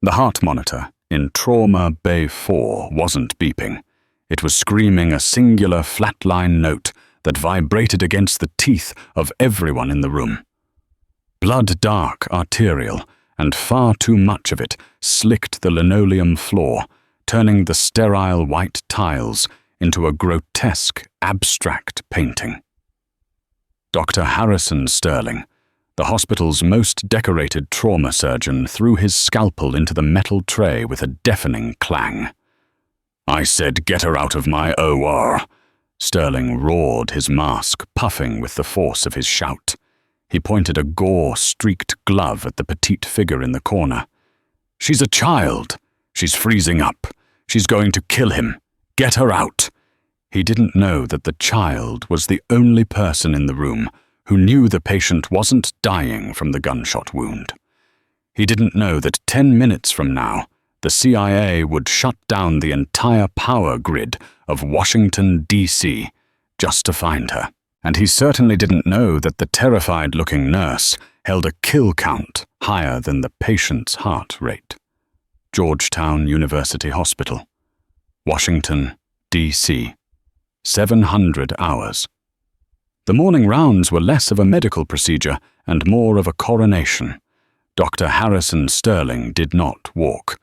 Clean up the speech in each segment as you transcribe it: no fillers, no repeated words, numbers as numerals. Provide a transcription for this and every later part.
The heart monitor in Trauma Bay 4 wasn't beeping. It was screaming a singular flatline note that vibrated against the teeth of everyone in the room. Blood-dark arterial, and far too much of it slicked the linoleum floor, turning the sterile white tiles into a grotesque, abstract painting. Dr. Harrison Sterling, the hospital's most decorated trauma surgeon, threw his scalpel into the metal tray with a deafening clang. "I said, get her out of my OR." Sterling roared his mask, puffing with the force of his shout. He pointed a gore-streaked glove at the petite figure in the corner. "She's a child. She's freezing up. She's going to kill him. Get her out." He didn't know that the child was the only person in the room who knew the patient wasn't dying from the gunshot wound. He didn't know that 10 minutes from now, the CIA would shut down the entire power grid of Washington, D.C., just to find her. And he certainly didn't know that the terrified-looking nurse held a kill count higher than the patient's heart rate. Georgetown University Hospital, Washington, D.C., 700 hours. The morning rounds were less of a medical procedure and more of a coronation. Dr. Harrison Sterling did not walk.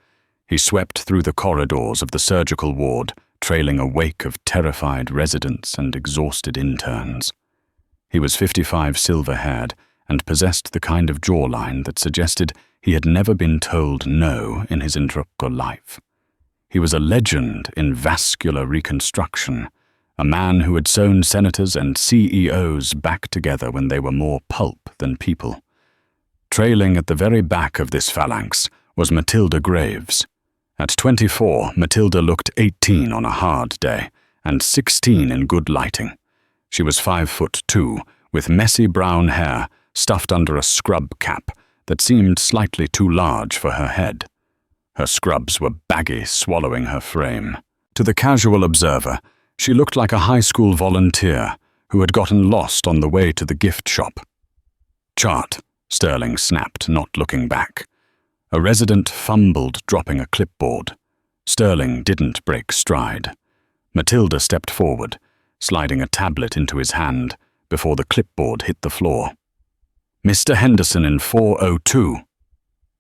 He swept through the corridors of the surgical ward, trailing a wake of terrified residents and exhausted interns. He was 55, silver-haired, and possessed the kind of jawline that suggested he had never been told no in his entire life. He was a legend in vascular reconstruction, a man who had sewn senators and CEOs back together when they were more pulp than people. Trailing at the very back of this phalanx was Matilda Graves. At 24, Matilda looked 18 on a hard day, and 16 in good lighting. She was 5'2", with messy brown hair stuffed under a scrub cap that seemed slightly too large for her head. Her scrubs were baggy, swallowing her frame. To the casual observer, she looked like a high school volunteer who had gotten lost on the way to the gift shop. "Chart," Sterling snapped, not looking back. A resident fumbled, dropping a clipboard. Sterling didn't break stride. Matilda stepped forward, sliding a tablet into his hand before the clipboard hit the floor. "Mr. Henderson in 402.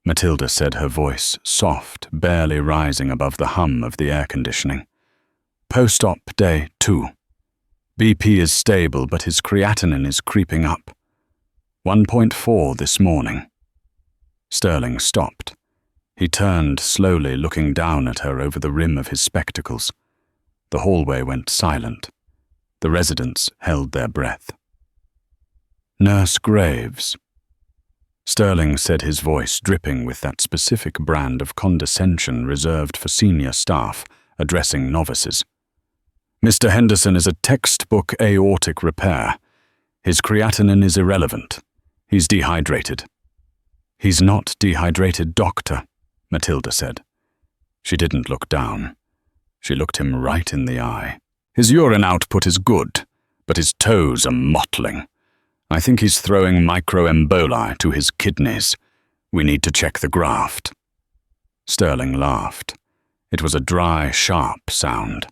Matilda said, her voice soft, barely rising above the hum of the air conditioning. "Post-op day 2. BP is stable, but his creatinine is creeping up. 1.4 this morning." Sterling stopped. He turned slowly, looking down at her over the rim of his spectacles. The hallway went silent. The residents held their breath. "Nurse Graves." Sterling said, his voice dripping with that specific brand of condescension reserved for senior staff addressing novices. "Mr. Henderson is a textbook aortic repair. His creatinine is irrelevant. He's dehydrated." "He's not dehydrated, doctor," Matilda said. She didn't look down. She looked him right in the eye. "His urine output is good, but his toes are mottling. I think he's throwing microemboli to his kidneys. We need to check the graft." Sterling laughed. It was a dry, sharp sound.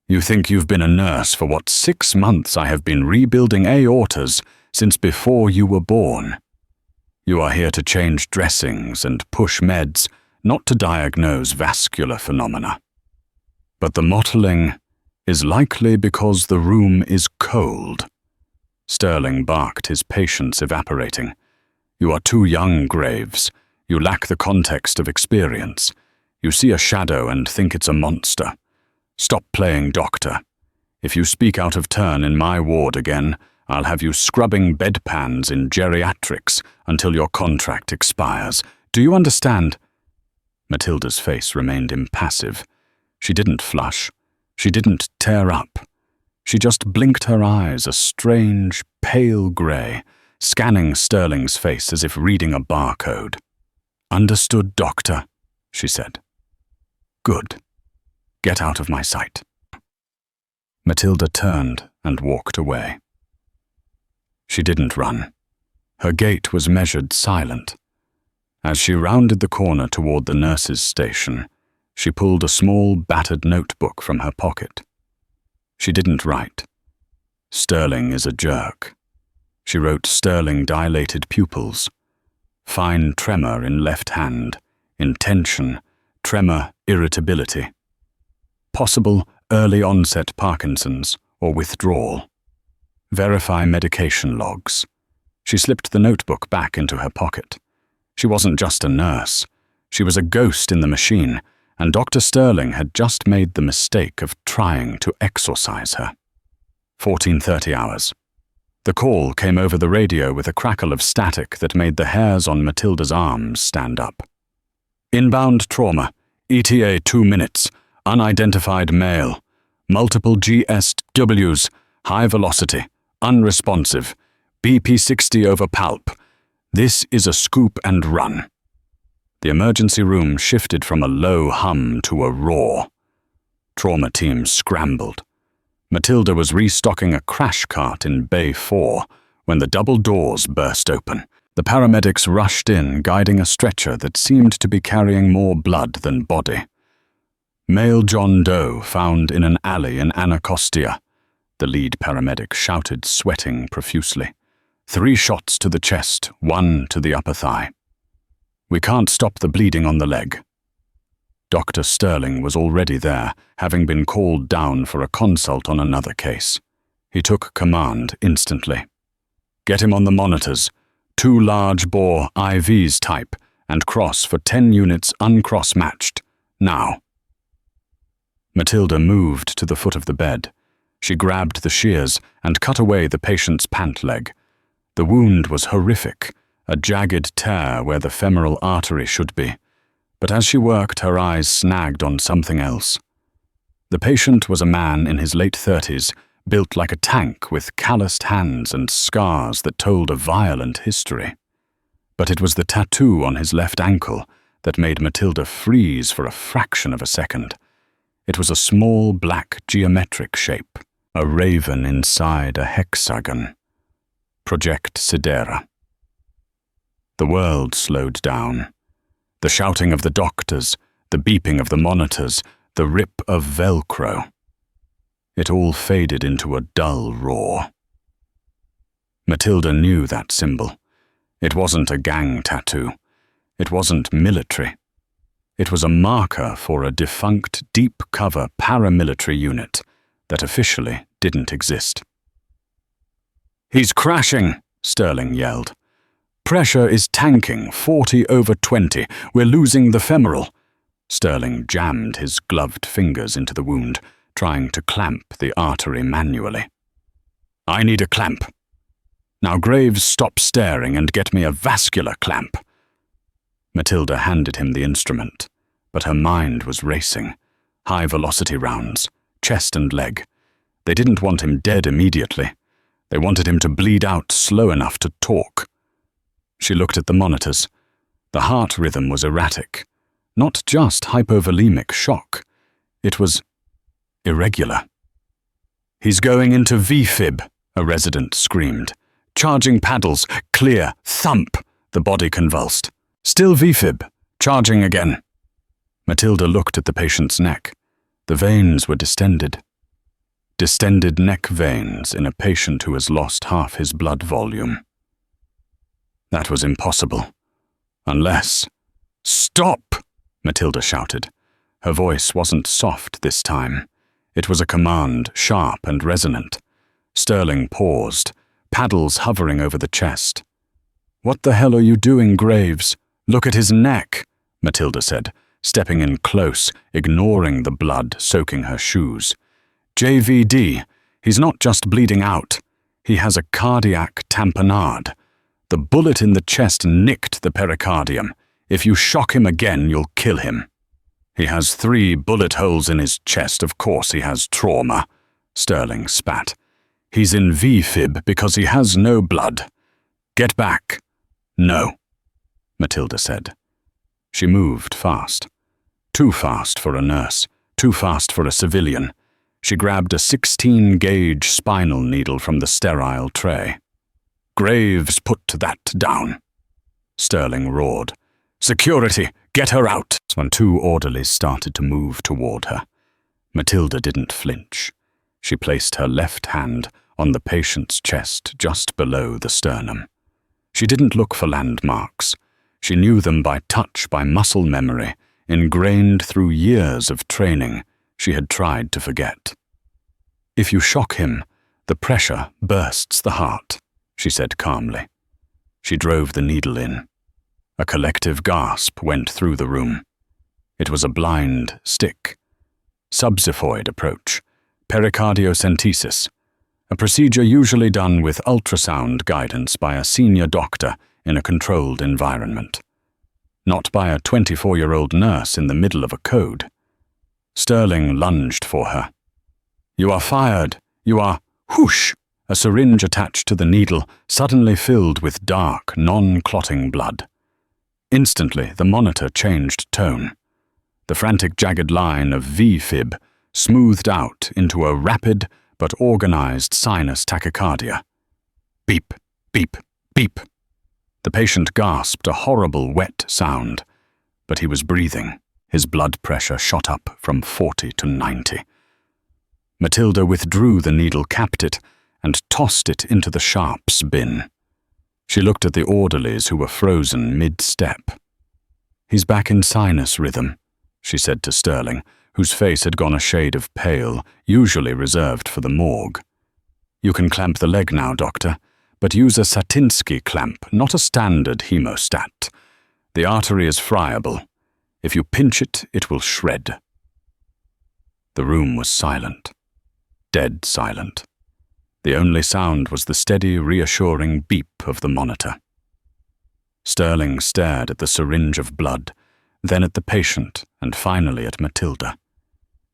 "You think you've been a nurse for what, 6 months I have been rebuilding aortas since before you were born. You are here to change dressings and push meds, not to diagnose vascular phenomena. But the mottling is likely because the room is cold." Sterling barked, his patience evaporating. "You are too young, Graves. You lack the context of experience. You see a shadow and think it's a monster. Stop playing doctor. If you speak out of turn in my ward again, I'll have you scrubbing bedpans in geriatrics until your contract expires. Do you understand?" Matilda's face remained impassive. She didn't flush. She didn't tear up. She just blinked her eyes, a strange, pale grey, scanning Sterling's face as if reading a barcode. "Understood, doctor," she said. "Good. Get out of my sight." Matilda turned and walked away. She didn't run. Her gait was measured, silent. As she rounded the corner toward the nurse's station, she pulled a small, battered notebook from her pocket. She didn't write. Sterling is a jerk. She wrote Sterling dilated pupils, fine tremor in left hand, intention, tremor, irritability. Possible early onset Parkinson's or withdrawal. Verify medication logs. She slipped the notebook back into her pocket. She wasn't just a nurse. She was a ghost in the machine, and Dr. Sterling had just made the mistake of trying to exorcise her. 14:30 hours. The call came over the radio with a crackle of static that made the hairs on Matilda's arms stand up. Inbound trauma, ETA 2 minutes, unidentified male, multiple GSWs, high velocity, unresponsive, BP 60 over palp. This is a scoop and run. The emergency room shifted from a low hum to a roar. Trauma teams scrambled. Matilda was restocking a crash cart in Bay 4 when the double doors burst open. The paramedics rushed in, guiding a stretcher that seemed to be carrying more blood than body. Male John Doe found in an alley in Anacostia. The lead paramedic shouted, sweating profusely. 3 shots to the chest, 1 to the upper thigh. We can't stop the bleeding on the leg. Dr. Sterling was already there, having been called down for a consult on another case. He took command instantly. Get him on the monitors. 2 large-bore IVs type, and cross for 10 units uncross-matched. Now. Matilda moved to the foot of the bed. She grabbed the shears and cut away the patient's pant leg. The wound was horrific, a jagged tear where the femoral artery should be. But as she worked, her eyes snagged on something else. The patient was a man in his late 30s, built like a tank with calloused hands and scars that told a violent history. But it was the tattoo on his left ankle that made Matilda freeze for a fraction of a second. It was a small black geometric shape, a raven inside a hexagon. Project Sidera. The world slowed down. The shouting of the doctors, the beeping of the monitors, the rip of Velcro. It all faded into a dull roar. Matilda knew that symbol. It wasn't a gang tattoo. It wasn't military. It was a marker for a defunct deep-cover paramilitary unit that officially didn't exist. "He's crashing," Sterling yelled. "Pressure is tanking, 40 over 20. We're losing the femoral." Sterling jammed his gloved fingers into the wound, trying to clamp the artery manually. "I need a clamp. Now Graves, stop staring and get me a vascular clamp." Matilda handed him the instrument, but her mind was racing. High-velocity rounds, chest and leg. They didn't want him dead immediately. They wanted him to bleed out slow enough to talk. She looked at the monitors. The heart rhythm was erratic. Not just hypovolemic shock. It was irregular. "He's going into VFib," a resident screamed. "Charging paddles. Clear. Thump." The body convulsed. "Still VFib. Charging again." Matilda looked at the patient's neck. The veins were distended. Distended neck veins in a patient who has lost half his blood volume. That was impossible. Unless— "Stop!" Matilda shouted. Her voice wasn't soft this time. It was a command, sharp and resonant. Sterling paused, paddles hovering over the chest. "What the hell are you doing, Graves? Look at his neck," Matilda said, stepping in close, ignoring the blood soaking her shoes. "JVD, he's not just bleeding out. He has a cardiac tamponade. The bullet in the chest nicked the pericardium. If you shock him again, you'll kill him." "He has 3 bullet holes in his chest. Of course he has trauma," Sterling spat. "He's in VFib because he has no blood. Get back." "No," Matilda said. She moved fast. Too fast for a nurse. Too fast for a civilian. She grabbed a 16-gauge spinal needle from the sterile tray. "Graves, put that down," Sterling roared. Security, get her out! When two orderlies started to move toward her. Matilda didn't flinch. She placed her left hand on the patient's chest just below the sternum. She didn't look for landmarks. She knew them by touch, by muscle memory, ingrained through years of training she had tried to forget. "If you shock him, the pressure bursts the heart," she said calmly. She drove the needle in. A collective gasp went through the room. It was a blind stick. Subxiphoid approach, pericardiocentesis, a procedure usually done with ultrasound guidance by a senior doctor in a controlled environment. Not by a 24-year-old nurse in the middle of a code. Sterling lunged for her. "You are fired. You are—" Whoosh! A syringe attached to the needle suddenly filled with dark, non-clotting blood. Instantly, the monitor changed tone. The frantic jagged line of V-fib smoothed out into a rapid but organized sinus tachycardia. Beep, beep, beep. The patient gasped a horrible wet sound, but he was breathing. His blood pressure shot up from 40 to 90. Matilda withdrew the needle, capped it, and tossed it into the sharps bin. She looked at the orderlies who were frozen mid-step. "He's back in sinus rhythm," she said to Sterling, whose face had gone a shade of pale, usually reserved for the morgue. "You can clamp the leg now, doctor, but use a Satinsky clamp, not a standard hemostat. The artery is friable. If you pinch it, it will shred." The room was silent. Dead silent. The only sound was the steady, reassuring beep of the monitor. Sterling stared at the syringe of blood, then at the patient, and finally at Matilda.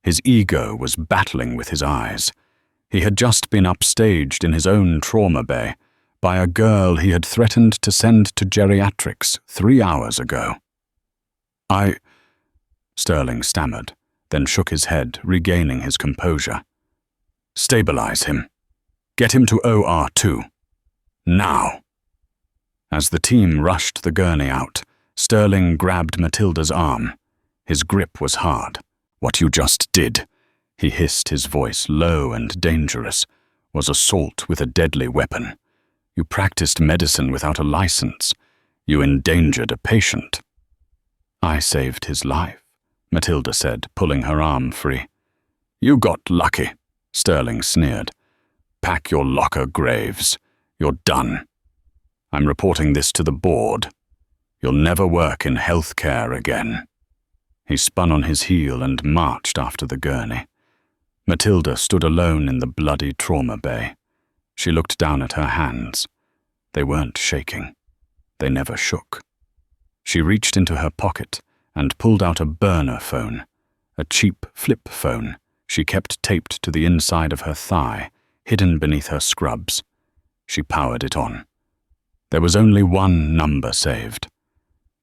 His ego was battling with his eyes. He had just been upstaged in his own trauma bay by a girl he had threatened to send to geriatrics 3 hours ago. Sterling stammered, then shook his head, regaining his composure. "Stabilize him. Get him to OR2. Now." As the team rushed the gurney out, Sterling grabbed Matilda's arm. His grip was hard. "What you just did," he hissed, his voice low and dangerous, "was assault with a deadly weapon. You practiced medicine without a license. You endangered a patient." "I saved his life," Matilda said, pulling her arm free. "You got lucky," Sterling sneered. "Pack your locker, Graves. You're done. I'm reporting this to the board. You'll never work in healthcare again." He spun on his heel and marched after the gurney. Matilda stood alone in the bloody trauma bay. She looked down at her hands. They weren't shaking. They never shook. She reached into her pocket and pulled out a burner phone, a cheap flip phone she kept taped to the inside of her thigh, hidden beneath her scrubs. She powered it on. There was only one number saved.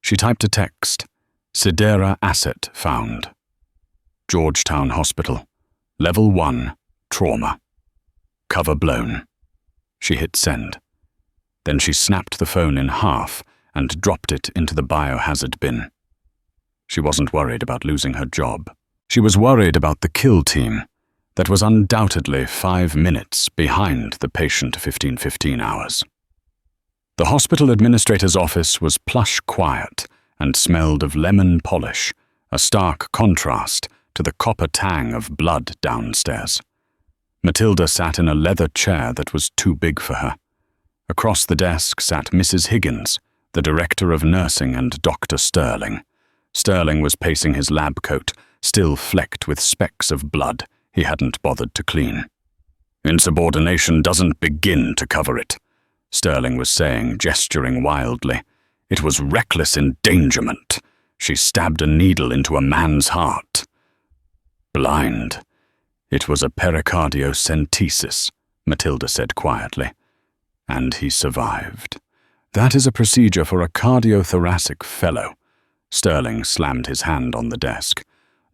She typed a text, "Sidera asset found. Georgetown Hospital. Level 1, trauma. Cover blown." She hit send. Then she snapped the phone in half and dropped it into the biohazard bin. She wasn't worried about losing her job. She was worried about the kill team that was undoubtedly 5 minutes behind the patient 1515 hours. The hospital administrator's office was plush quiet and smelled of lemon polish, a stark contrast to the copper tang of blood downstairs. Matilda sat in a leather chair that was too big for her. Across the desk sat Mrs. Higgins, the director of nursing, and Dr. Sterling. Sterling was pacing his lab coat, still flecked with specks of blood he hadn't bothered to clean. "Insubordination doesn't begin to cover it," Sterling was saying, gesturing wildly. "It was reckless endangerment. She stabbed a needle into a man's heart." "Blind. It was a pericardiocentesis," Matilda said quietly. "And he survived. That is a procedure for a cardiothoracic fellow." Sterling slammed his hand on the desk.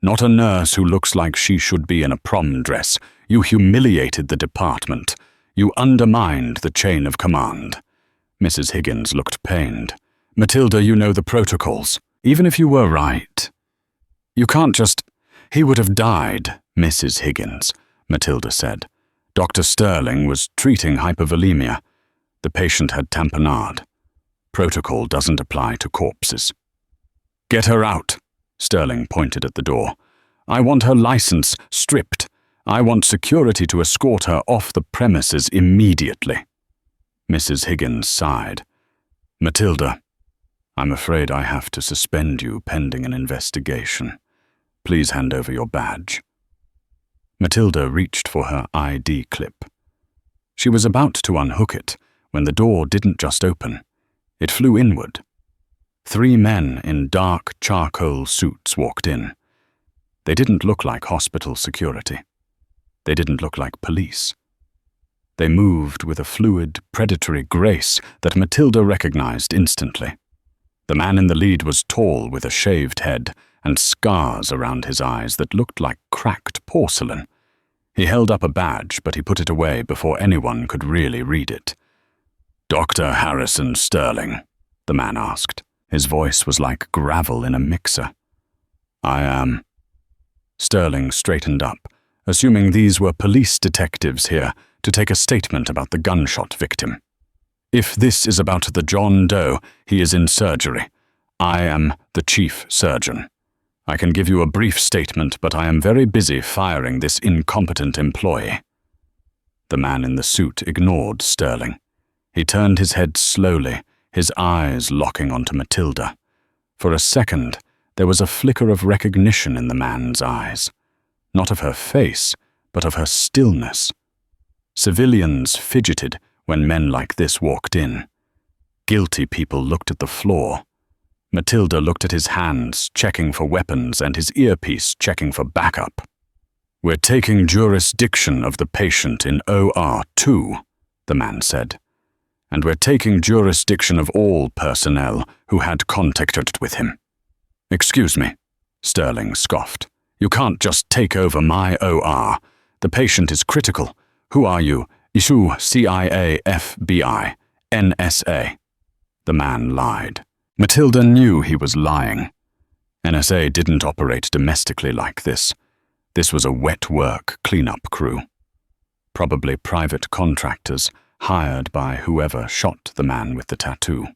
"Not a nurse who looks like she should be in a prom dress. You humiliated the department. You undermined the chain of command." Mrs. Higgins looked pained. Matilda, you know the protocols. Even if you were right, you can't just— He would have died, Mrs. Higgins, Matilda said. Dr. Sterling was treating hypovolemia. The patient had tamponade. Protocol doesn't apply to corpses. Get her out, Sterling pointed at the door. I want her license stripped. I want security to escort her off the premises immediately. Mrs. Higgins sighed. Matilda, I'm afraid I have to suspend you pending an investigation. Please hand over your badge. Matilda reached for her ID clip. She was about to unhook it when the door didn't just open. It flew inward. 3 men in dark charcoal suits walked in. They didn't look like hospital security. They didn't look like police. They moved with a fluid, predatory grace that Matilda recognized instantly. The man in the lead was tall with a shaved head and scars around his eyes that looked like cracked porcelain. He held up a badge, but he put it away before anyone could really read it. Dr. Harrison Sterling, the man asked. His voice was like gravel in a mixer. I am. Sterling straightened up, assuming these were police detectives here to take a statement about the gunshot victim. If this is about the John Doe, he is in surgery. I am the chief surgeon. I can give you a brief statement, but I am very busy firing this incompetent employee. The man in the suit ignored Sterling. He turned his head slowly, his eyes locking onto Matilda. For a second, there was a flicker of recognition in the man's eyes. Not of her face, but of her stillness. Civilians fidgeted when men like this walked in. Guilty people looked at the floor. Matilda looked at his hands, checking for weapons, and his earpiece, checking for backup. We're taking jurisdiction of the patient in OR2, the man said. And we're taking jurisdiction of all personnel who had contacted with him. Excuse me, Sterling scoffed. You can't just take over my OR. The patient is critical. Who are you? Issue CIA, FBI, NSA. The man lied. Matilda knew he was lying. NSA didn't operate domestically like this. This was a wet work cleanup crew. Probably private contractors hired by whoever shot the man with the tattoo.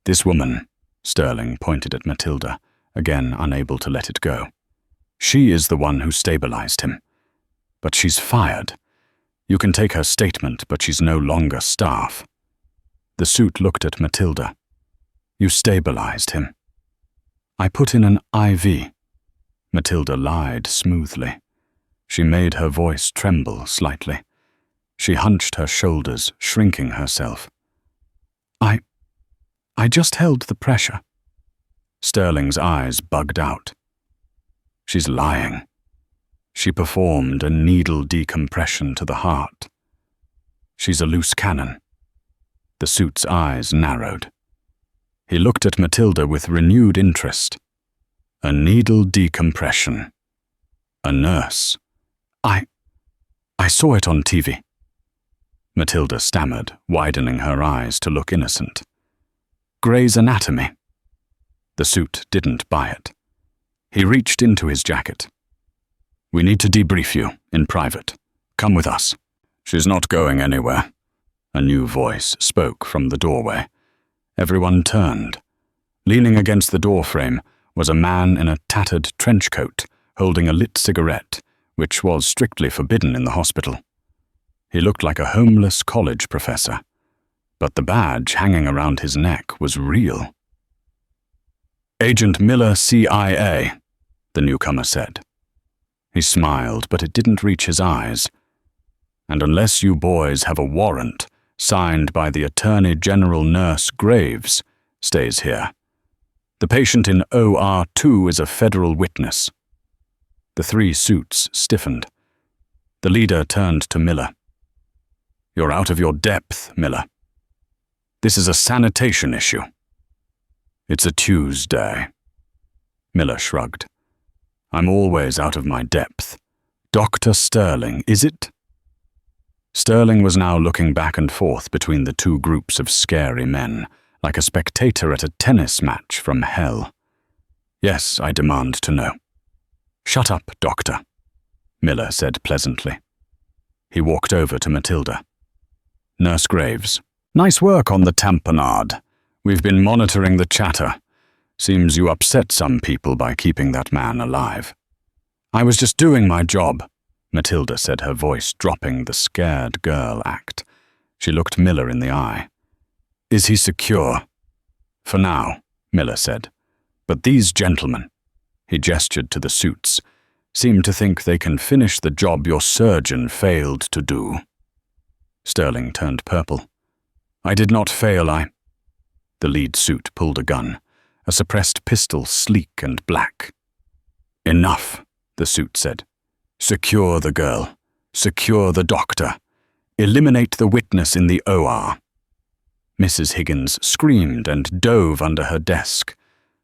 This woman, Sterling pointed at Matilda, again unable to let it go. She is the one who stabilized him. But she's fired. You can take her statement, but she's no longer staff. The suit looked at Matilda. You stabilized him. I put in an IV. Matilda lied smoothly. She made her voice tremble slightly. She hunched her shoulders, shrinking herself. I just held the pressure. Sterling's eyes bugged out. She's lying. She performed a needle decompression to the heart. She's a loose cannon. The suit's eyes narrowed. He looked at Matilda with renewed interest. A needle decompression. A nurse. I saw it on TV. Matilda stammered, widening her eyes to look innocent. Grey's Anatomy. The suit didn't buy it. He reached into his jacket. We need to debrief you, in private. Come with us. She's not going anywhere. A new voice spoke from the doorway. Everyone turned. Leaning against the doorframe was a man in a tattered trench coat, holding a lit cigarette, which was strictly forbidden in the hospital. He looked like a homeless college professor, but the badge hanging around his neck was real. Agent Miller, CIA, the newcomer said. He smiled, but it didn't reach his eyes. And unless you boys have a warrant, signed by the Attorney General Nurse Graves, stays here. The patient in OR2 is a federal witness. The 3 suits stiffened. The leader turned to Miller. You're out of your depth, Miller. This is a sanitation issue. It's a Tuesday. Miller shrugged. I'm always out of my depth. Dr. Sterling, is it? Sterling was now looking back and forth between the 2 groups of scary men, like a spectator at a tennis match from hell. Yes, I demand to know. Shut up, Doctor, Miller said pleasantly. He walked over to Matilda. Nurse Graves, nice work on the tamponade. We've been monitoring the chatter. Seems you upset some people by keeping that man alive. I was just doing my job, Matilda said, her voice dropping the scared girl act. She looked Miller in the eye. Is he secure? For now, Miller said. But these gentlemen, he gestured to the suits, seem to think they can finish the job your surgeon failed to do. Sterling turned purple. I did not fail, The lead suit pulled a gun, a suppressed pistol sleek and black. Enough, the suit said. Secure the girl. Secure the doctor. Eliminate the witness in the OR. Mrs. Higgins screamed and dove under her desk.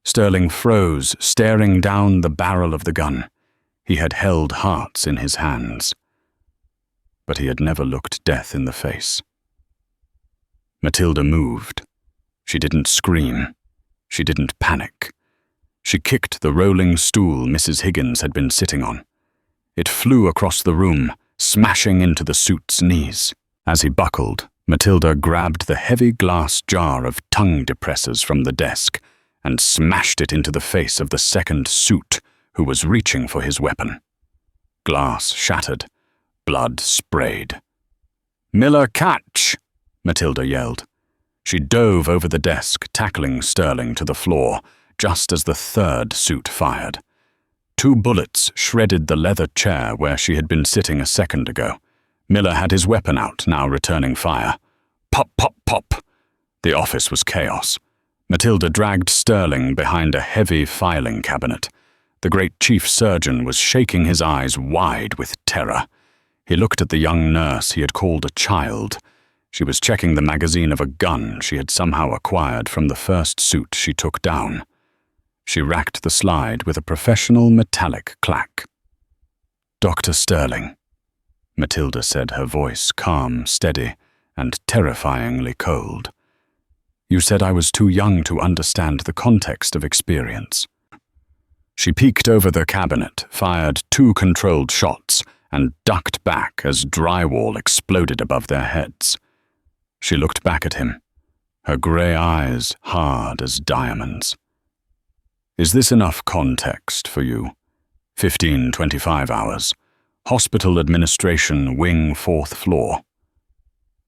Sterling froze, staring down the barrel of the gun. He had held hearts in his hands. But he had never looked death in the face. Matilda moved. She didn't scream. She didn't panic. She kicked the rolling stool Mrs. Higgins had been sitting on. It flew across the room, smashing into the suit's knees. As he buckled, Matilda grabbed the heavy glass jar of tongue depressors from the desk and smashed it into the face of the second suit, who was reaching for his weapon. Glass shattered. Blood sprayed. Miller, catch! Matilda yelled. She dove over the desk, tackling Sterling to the floor, just as the third suit fired. 2 bullets shredded the leather chair where she had been sitting a second ago. Miller had his weapon out, now returning fire. Pop, pop, pop. The office was chaos. Matilda dragged Sterling behind a heavy filing cabinet. The great chief surgeon was shaking his eyes wide with terror. He looked at the young nurse he had called a child. She was checking the magazine of a gun she had somehow acquired from the first suit she took down. She racked the slide with a professional metallic clack. Dr. Sterling, Matilda said, her voice calm, steady, and terrifyingly cold. You said I was too young to understand the context of experience. She peeked over the cabinet, fired 2 controlled shots, and ducked back as drywall exploded above their heads. She looked back at him, her grey eyes hard as diamonds. Is this enough context for you? 15-25 hours. Hospital administration, wing 4th floor.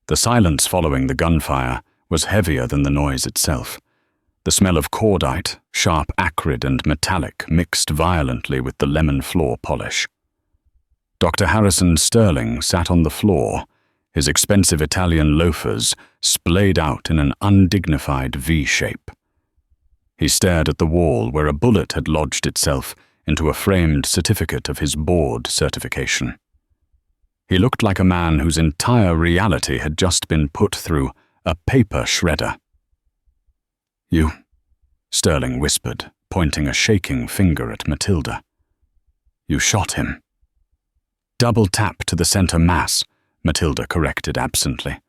The silence following the gunfire was heavier than the noise itself. The smell of cordite, sharp, acrid, and metallic, mixed violently with the lemon floor polish. Dr. Harrison Sterling sat on the floor, his expensive Italian loafers splayed out in an undignified V-shape. He stared at the wall where a bullet had lodged itself into a framed certificate of his board certification. He looked like a man whose entire reality had just been put through a paper shredder. You, Sterling whispered, pointing a shaking finger at Matilda. You shot him. Double tap to the center mass, Matilda corrected absently.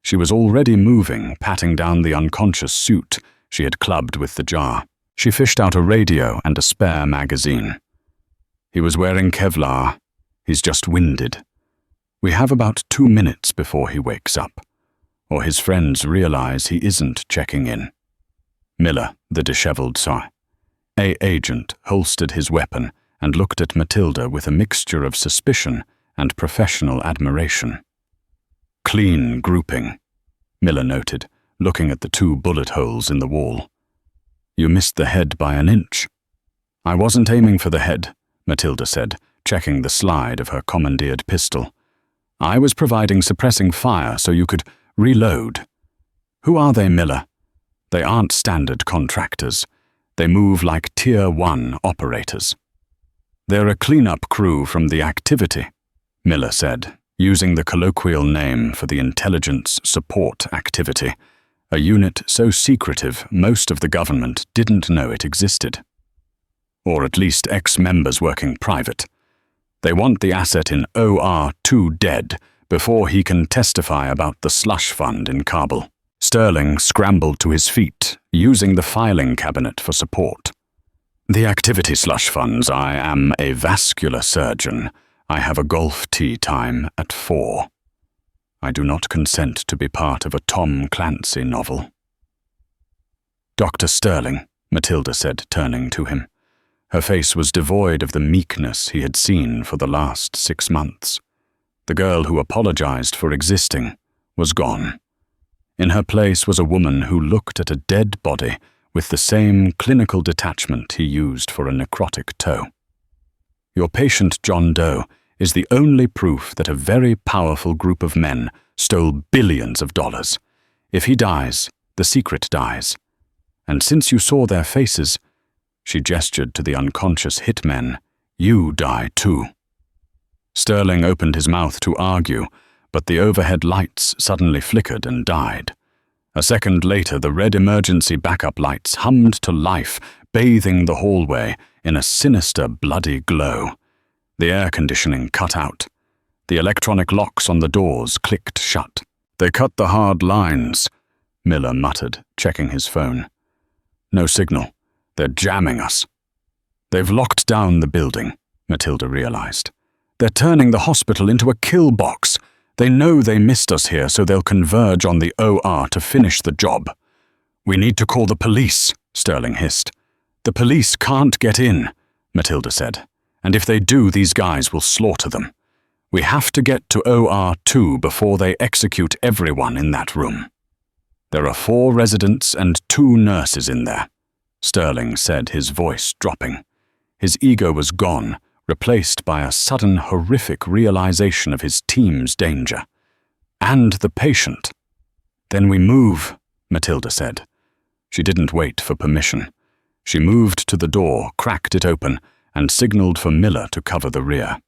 She was already moving, patting down the unconscious suit she had clubbed with the jar. She fished out a radio and a spare magazine. He was wearing Kevlar. He's just winded. We have about 2 minutes before he wakes up, or his friends realize he isn't checking in. Miller, the disheveled agent, holstered his weapon and looked at Matilda with a mixture of suspicion and professional admiration. Clean grouping, Miller noted, looking at the 2 bullet holes in the wall. You missed the head by an inch. I wasn't aiming for the head, Matilda said, checking the slide of her commandeered pistol. I was providing suppressing fire so you could reload. Who are they, Miller? They aren't standard contractors. They move like Tier 1 operators. They're a cleanup crew from the activity, Miller said, using the colloquial name for the intelligence support activity, a unit so secretive most of the government didn't know it existed. Or at least ex-members working private. They want the asset in OR2 dead before he can testify about the slush fund in Kabul. Sterling scrambled to his feet, using the filing cabinet for support. "The activity slush funds. I am a vascular surgeon. I have a golf tee time at 4. I do not consent to be part of a Tom Clancy novel." "Dr. Sterling," Matilda said, turning to him. Her face was devoid of the meekness he had seen for the last 6 months. The girl who apologized for existing was gone. In her place was a woman who looked at a dead body with the same clinical detachment he used for a necrotic toe. "Your patient John Doe is the only proof that a very powerful group of men stole billions of dollars. If he dies, the secret dies. And since you saw their faces," she gestured to the unconscious hitmen, "you die too." Sterling opened his mouth to argue, but the overhead lights suddenly flickered and died. A second later, the red emergency backup lights hummed to life, bathing the hallway in a sinister, bloody glow. The air conditioning cut out. The electronic locks on the doors clicked shut. "They cut the hard lines," Miller muttered, checking his phone. "No signal. They're jamming us." "They've locked down the building," Matilda realized. "They're turning the hospital into a kill box. They know they missed us here, so they'll converge on the OR to finish the job." "We need to call the police," Sterling hissed. "The police can't get in," Matilda said. "And if they do, these guys will slaughter them. We have to get to OR2 before they execute everyone in that room." "There are 4 residents and 2 nurses in there," Sterling said, his voice dropping. His ego was gone, replaced by a sudden horrific realization of his team's danger. "And the patient." "Then we move," Matilda said. She didn't wait for permission. She moved to the door, cracked it open, and signaled for Miller to cover the rear.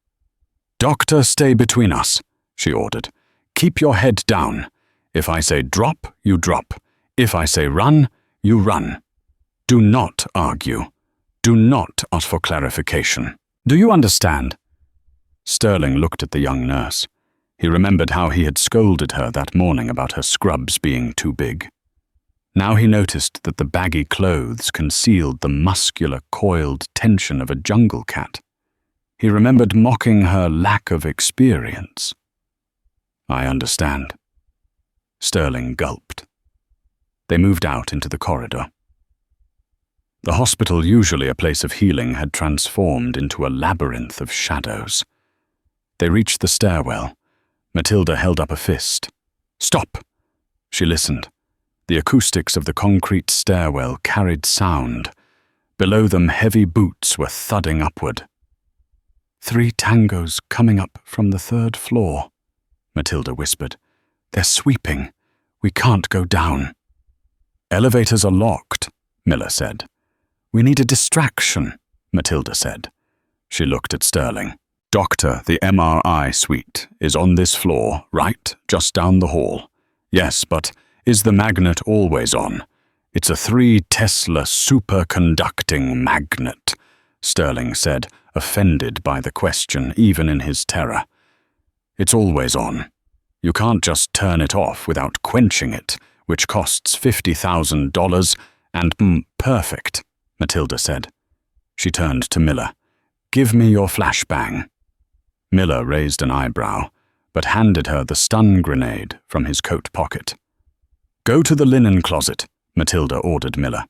"Doctor, stay between us," she ordered. "Keep your head down. If I say drop, you drop. If I say run, you run. Do not argue. Do not ask for clarification. Do you understand?" Sterling looked at the young nurse. He remembered how he had scolded her that morning about her scrubs being too big. Now he noticed that the baggy clothes concealed the muscular, coiled tension of a jungle cat. He remembered mocking her lack of experience. "I understand." Sterling gulped. They moved out into the corridor. The hospital, usually a place of healing, had transformed into a labyrinth of shadows. They reached the stairwell. Matilda held up a fist. "Stop!" She listened. The acoustics of the concrete stairwell carried sound. Below them, heavy boots were thudding upward. "3 tangos coming up from the 3rd floor," Matilda whispered. "They're sweeping. We can't go down." "Elevators are locked," Miller said. "We need a distraction," Matilda said. She looked at Sterling. "Doctor, the MRI suite is on this floor, right, just down the hall. Yes, but is the magnet always on? It's a 3 Tesla superconducting magnet," Sterling said, offended by the question even in his terror. "It's always on. You can't just turn it off without quenching it, which costs $50,000 and perfect," Matilda said. She turned to Miller. "Give me your flashbang." Miller raised an eyebrow, but handed her the stun grenade from his coat pocket. "Go to the linen closet," Matilda ordered Miller.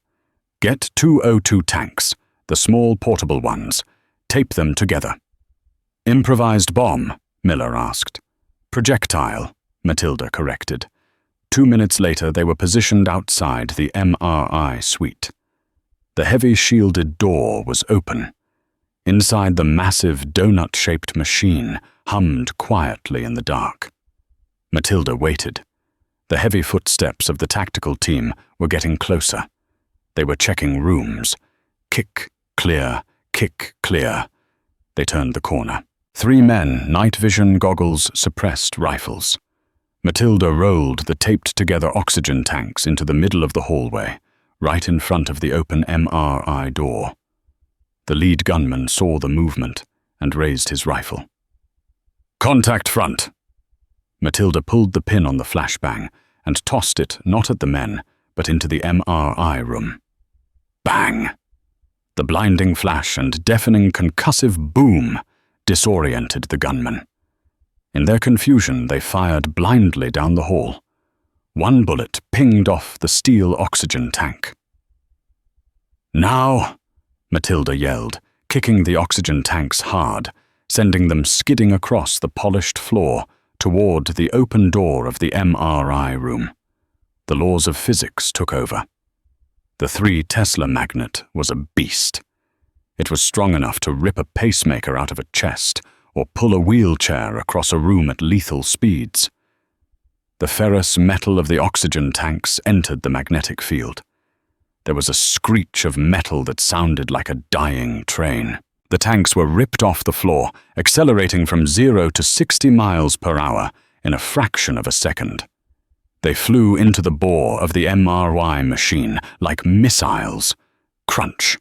"Get 2 O2 tanks, the small portable ones. Tape them together." "Improvised bomb?" Miller asked. "Projectile," Matilda corrected. 2 minutes later, they were positioned outside the MRI suite. The heavy shielded door was open. Inside, the massive donut-shaped machine hummed quietly in the dark. Matilda waited. The heavy footsteps of the tactical team were getting closer. They were checking rooms. Kick, clear, kick, clear. They turned the corner. 3 men, night vision goggles, suppressed rifles. Matilda rolled the taped-together oxygen tanks into the middle of the hallway, right in front of the open MRI door. The lead gunman saw the movement and raised his rifle. "Contact front!" Matilda pulled the pin on the flashbang and tossed it not at the men, but into the MRI room. Bang! The blinding flash and deafening concussive boom disoriented the gunmen. In their confusion, they fired blindly down the hall. One bullet pinged off the steel oxygen tank. "Now!" Matilda yelled, kicking the oxygen tanks hard, sending them skidding across the polished floor toward the open door of the MRI room. The laws of physics took over. The 3 Tesla magnet was a beast. It was strong enough to rip a pacemaker out of a chest or pull a wheelchair across a room at lethal speeds. The ferrous metal of the oxygen tanks entered the magnetic field. There was a screech of metal that sounded like a dying train. The tanks were ripped off the floor, accelerating from 0 to 60 miles per hour in a fraction of a second. They flew into the bore of the MRI machine like missiles. Crunch.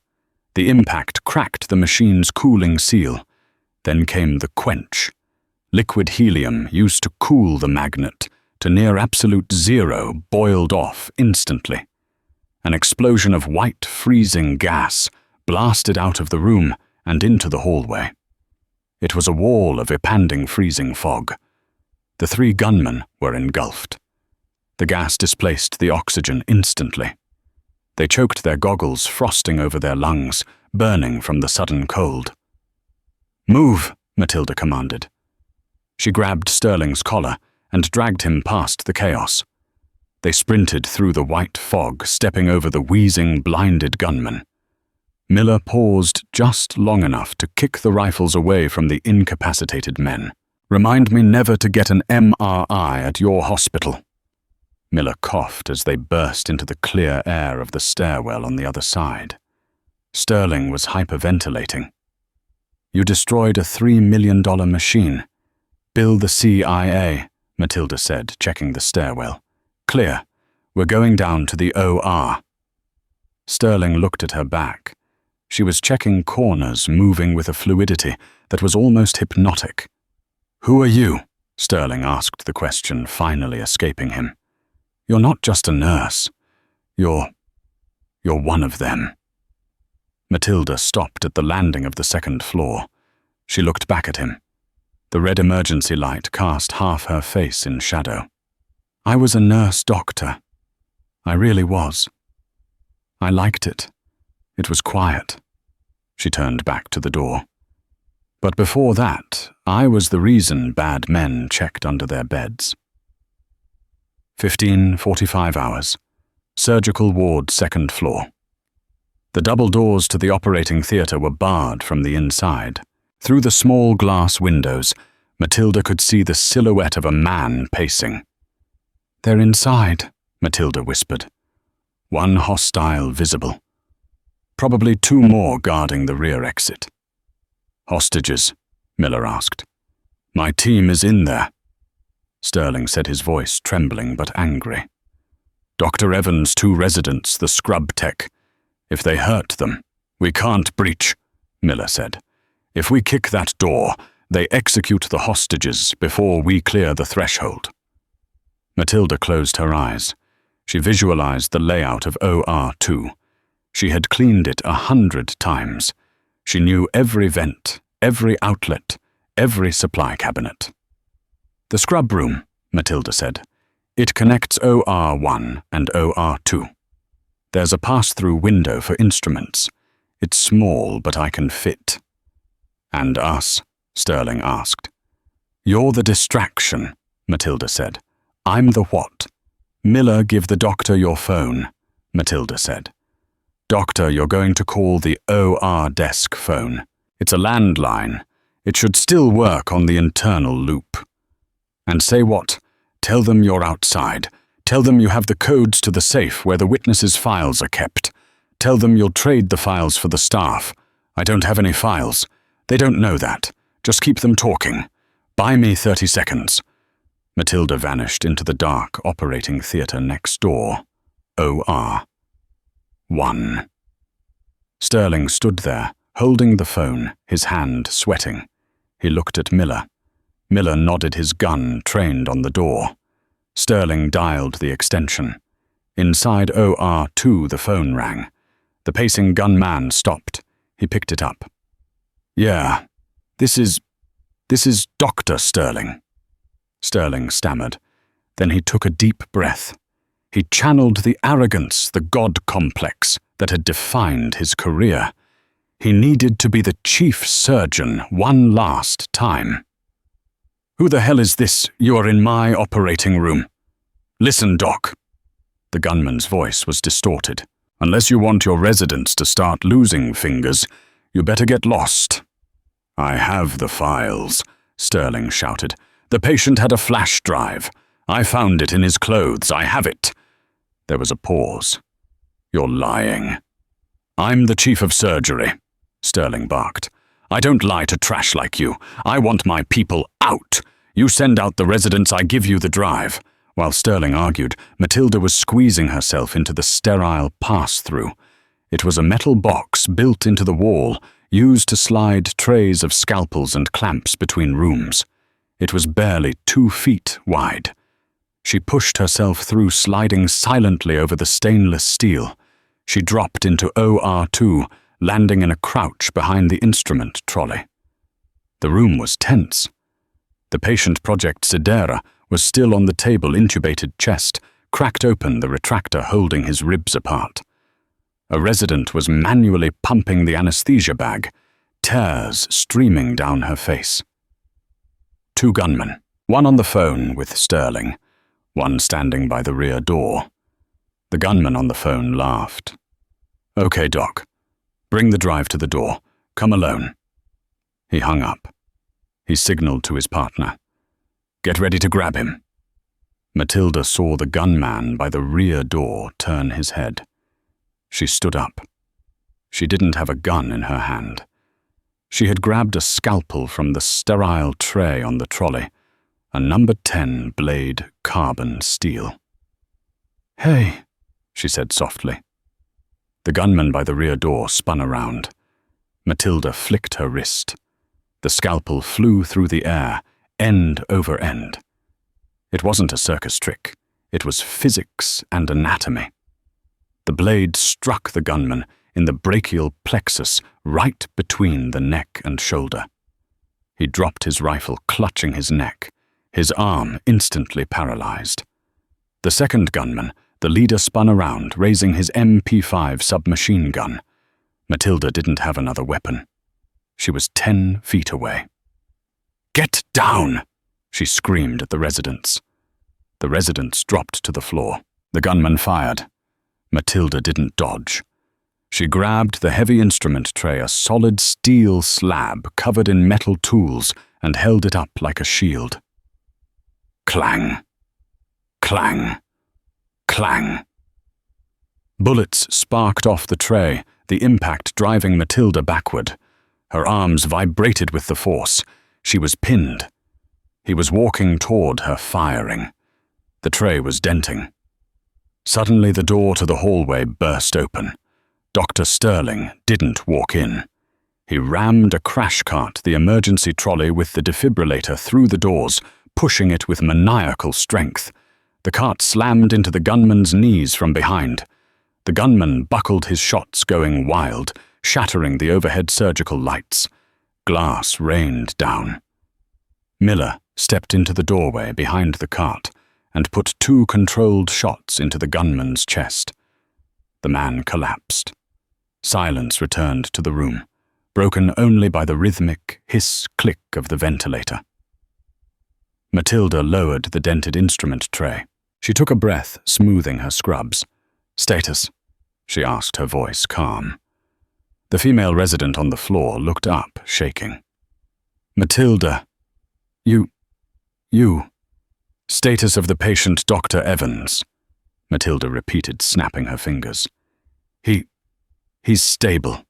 The impact cracked the machine's cooling seal. Then came the quench. Liquid helium used to cool the magnet to near absolute zero boiled off instantly. An explosion of white freezing gas blasted out of the room and into the hallway. It was a wall of impending freezing fog. The 3 gunmen were engulfed. The gas displaced the oxygen instantly. They choked their goggles, frosting over their lungs, burning from the sudden cold. "Move," Matilda commanded. She grabbed Sterling's collar and dragged him past the chaos. They sprinted through the white fog, stepping over the wheezing, blinded gunmen. Miller paused just long enough to kick the rifles away from the incapacitated men. "Remind me never to get an MRI at your hospital." Miller coughed as they burst into the clear air of the stairwell on the other side. Sterling was hyperventilating. "You destroyed a $3 million machine. Bill the CIA," Matilda said, checking the stairwell. "Clear. We're going down to the OR." Sterling looked at her back. She was checking corners, moving with a fluidity that was almost hypnotic. "Who are you?" Sterling asked the question, finally escaping him. "You're not just a nurse. You're one of them." Matilda stopped at the landing of the second floor. She looked back at him. The red emergency light cast half her face in shadow. "I was a nurse doctor. I really was. I liked it. It was quiet." She turned back to the door. "But before that, I was the reason bad men checked under their beds." 15:45 hours. Surgical ward, second floor. The double doors to the operating theatre were barred from the inside. Through the small glass windows, Matilda could see the silhouette of a man pacing. "They're inside," Matilda whispered. One hostile visible. Probably 2 more guarding the rear exit. "Hostages?" Miller asked. "My team is in there." Sterling said, his voice trembling but angry. "Dr. Evans' 2 residents, the scrub tech. If they hurt them, we can't breach," Miller said. "If we kick that door, they execute the hostages before we clear the threshold." Matilda closed her eyes. She visualized the layout of OR2. She had cleaned it 100 times. She knew every vent, every outlet, every supply cabinet. "The scrub room," Matilda said. "It connects OR1 and OR2. There's a pass-through window for instruments. It's small, but I can fit." "And us?" Sterling asked. "You're the distraction," Matilda said. "I'm the what?" "Miller, give the doctor your phone," Matilda said. "Doctor, you're going to call the OR desk phone. It's a landline. It should still work on the internal loop. And say what? Tell them you're outside. Tell them you have the codes to the safe where the witnesses' files are kept. Tell them you'll trade the files for the staff. I don't have any files. They don't know that. Just keep them talking. Buy me 30 seconds. Matilda vanished into the dark operating theatre next door. OR. 1. Sterling stood there, holding the phone, his hand sweating. He looked at Miller. Miller nodded his gun, trained on the door. Sterling dialed the extension. Inside OR2 the phone rang. The pacing gunman stopped. He picked it up. "Yeah, this is Dr. Sterling." Sterling stammered. Then he took a deep breath. He channeled the arrogance, the god complex that had defined his career. He needed to be the chief surgeon one last time. "Who the hell is this? You are in my operating room." "Listen, Doc." The gunman's voice was distorted. "Unless you want your residents to start losing fingers, you better get lost." "I have the files," Sterling shouted. "The patient had a flash drive. I found it in his clothes. I have it." There was a pause. "You're lying." "I'm the chief of surgery," Sterling barked. "I don't lie to trash like you. I want my people out. You send out the residents, I give you the drive." While Sterling argued, Matilda was squeezing herself into the sterile pass-through. It was a metal box built into the wall, used to slide trays of scalpels and clamps between rooms. It was barely 2 feet wide. She pushed herself through, sliding silently over the stainless steel. She dropped into OR2, landing in a crouch behind the instrument trolley. The room was tense. The patient Project Sidera was still on the table, intubated chest, cracked open, the retractor holding his ribs apart. A resident was manually pumping the anesthesia bag, tears streaming down her face. 2 gunmen, one on the phone with Sterling, one standing by the rear door. The gunman on the phone laughed. "Okay, Doc. Bring the drive to the door. Come alone." He hung up. He signaled to his partner. "Get ready to grab him." Matilda saw the gunman by the rear door turn his head. She stood up. She didn't have a gun in her hand. She had grabbed a scalpel from the sterile tray on the trolley, a number 10 blade carbon steel. "Hey," she said softly. The gunman by the rear door spun around. Matilda flicked her wrist. The scalpel flew through the air, end over end. It wasn't a circus trick. It was physics and anatomy. The blade struck the gunman in the brachial plexus right between the neck and shoulder. He dropped his rifle, clutching his neck, his arm instantly paralyzed. The second gunman, the leader, spun around, raising his MP5 submachine gun. Matilda didn't have another weapon. She was 10 feet away. "Get down!" she screamed at the residents. The residents dropped to the floor. The gunman fired. Matilda didn't dodge. She grabbed the heavy instrument tray, a solid steel slab covered in metal tools, and held it up like a shield. Clang. Clang. Clang. Bullets sparked off the tray, the impact driving Matilda backward. Her arms vibrated with the force. She was pinned. He was walking toward her, firing. The tray was denting. Suddenly the door to the hallway burst open. Dr. Sterling didn't walk in. He rammed a crash cart, the emergency trolley with the defibrillator, through the doors, pushing it with maniacal strength. The cart slammed into the gunman's knees from behind. The gunman buckled his shots, going wild, shattering the overhead surgical lights. Glass rained down. Miller stepped into the doorway behind the cart and put 2 controlled shots into the gunman's chest. The man collapsed. Silence returned to the room, broken only by the rhythmic hiss-click of the ventilator. Matilda lowered the dented instrument tray. She took a breath, smoothing her scrubs. "Status?" she asked, her voice calm. The female resident on the floor looked up, shaking. "Matilda, you... Status of the patient, Dr. Evans," Matilda repeated, snapping her fingers. He's stable.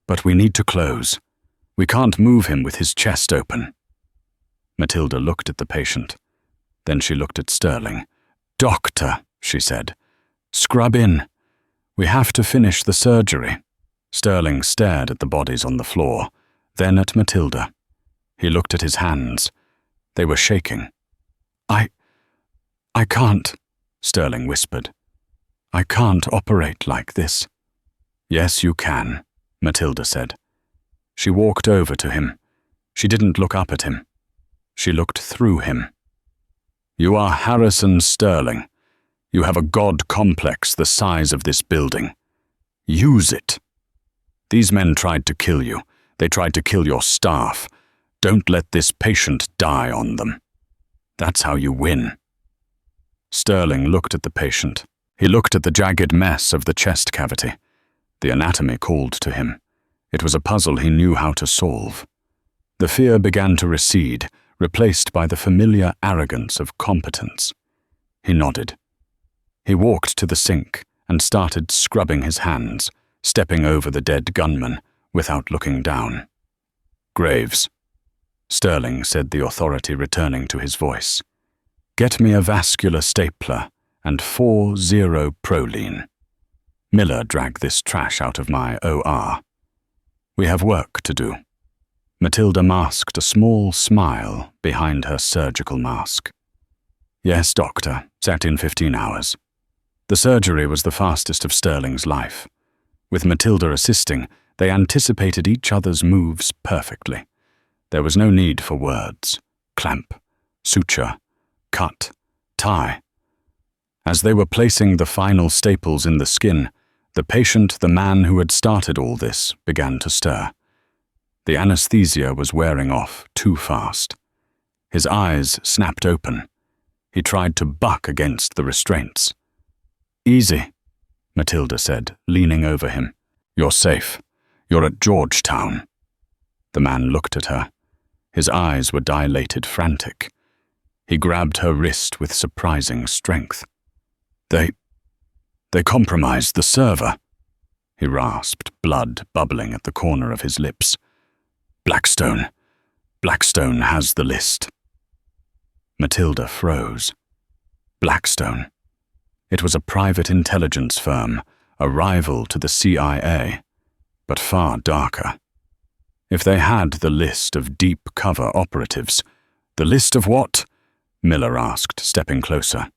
But we need to close. We can't move him with his chest open." Matilda looked at the patient. Then she looked at Sterling. "Doctor," she said, "scrub in. We have to finish the surgery." Sterling stared at the bodies on the floor, then at Matilda. He looked at his hands. They were shaking. "I can't," Sterling whispered. "I can't operate like this." "Yes, you can," Matilda said. She walked over to him. She didn't look up at him. She looked through him. "You are Harrison Sterling. You have a god complex the size of this building. Use it. These men tried to kill you. They tried to kill your staff. Don't let this patient die on them. That's how you win." Sterling looked at the patient. He looked at the jagged mess of the chest cavity. The anatomy called to him. It was a puzzle he knew how to solve. The fear began to recede, replaced by the familiar arrogance of competence. He nodded. He walked to the sink and started scrubbing his hands, stepping over the dead gunman without looking down. "Graves," Sterling said, the authority returning to his voice. "Get me a vascular stapler and 4-0-proline. Miller dragged this trash out of my OR. We have work to do." Matilda masked a small smile behind her surgical mask. "Yes, doctor, set in 15 hours. The surgery was the fastest of Sterling's life. With Matilda assisting, they anticipated each other's moves perfectly. There was no need for words. Clamp, suture, cut, tie. As they were placing the final staples in the skin, the patient, the man who had started all this, began to stir. The anesthesia was wearing off too fast. His eyes snapped open. He tried to buck against the restraints. "Easy," Matilda said, leaning over him. "You're safe. You're at Georgetown." The man looked at her. His eyes were dilated, frantic. He grabbed her wrist with surprising strength. They compromised the server," he rasped, blood bubbling at the corner of his lips. Blackstone has the list." Matilda froze. Blackstone. It was a private intelligence firm, a rival to the CIA, but far darker. If they had the list of deep cover operatives— "The list of what?" Miller asked, stepping closer.